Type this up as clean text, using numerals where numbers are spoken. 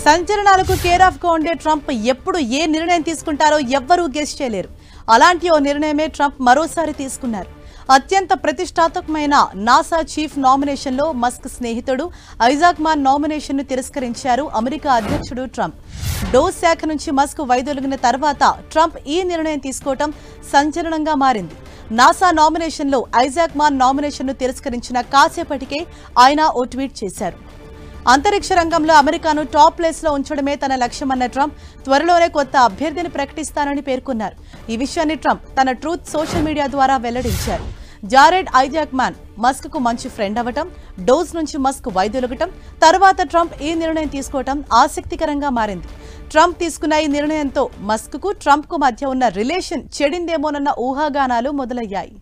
సంచలనాలకు care of గా ఉండే Trump ఎప్పుడు ఏ నిర్ణయం తీసుకుంటారో ఎవ్వరూ గెస్ చేయలేరు. అలాంటి ఓ నిర్ణయమే ట్రంప్ మరోసారి తీసుకున్నారు. అత్యంత ప్రతిష్టాత్మకమైన నాసా చీఫ్ నామినేషన్లో మస్క్ స్నేహితుడు ఐజాక్ మాన్ నామినేషన్ను తిరస్కరించారు అమెరికా అధ్యక్షుడు ట్రంప్. డోస్ శాఖ నుంచి మస్క్ వైదొలిగిన తర్వాత ట్రంప్ ఈ నిర్ణయం తీసుకోవడం సంచలనంగా మారింది. నాసా నామినేషన్లో ఐజాక్ మాన్ నామినేషన్ను తిరస్కరించిన కాసేపటికే ఆయన ఓ ట్వీట్ చేశారు. అంతరిక్ష రంగంలో అమెరికాను టాప్ ప్లేస్లో ఉంచడమే తన లక్ష్యమన్న ట్రంప్ త్వరలోనే కొత్త అభ్యర్థిని ప్రకటిస్తానని పేర్కొన్నారు. ఈ విషయాన్ని ట్రంప్ తన ట్రూత్ సోషల్ మీడియా ద్వారా వెల్లడించారు. జారెడ్ ఐజాక్ మాన్ మస్క్ కు మంచి ఫ్రెండ్ అవ్వటం, డోస్ నుంచి మస్క్ వైదొలగటం తర్వాత ట్రంప్ ఈ నిర్ణయం తీసుకోవటం ఆసక్తికరంగా మారింది. ట్రంప్ తీసుకున్న ఈ నిర్ణయంతో మస్క్ కు ట్రంప్ కు మధ్య ఉన్న రిలేషన్ చెడిందేమోనన్న ఊహాగానాలు మొదలయ్యాయి.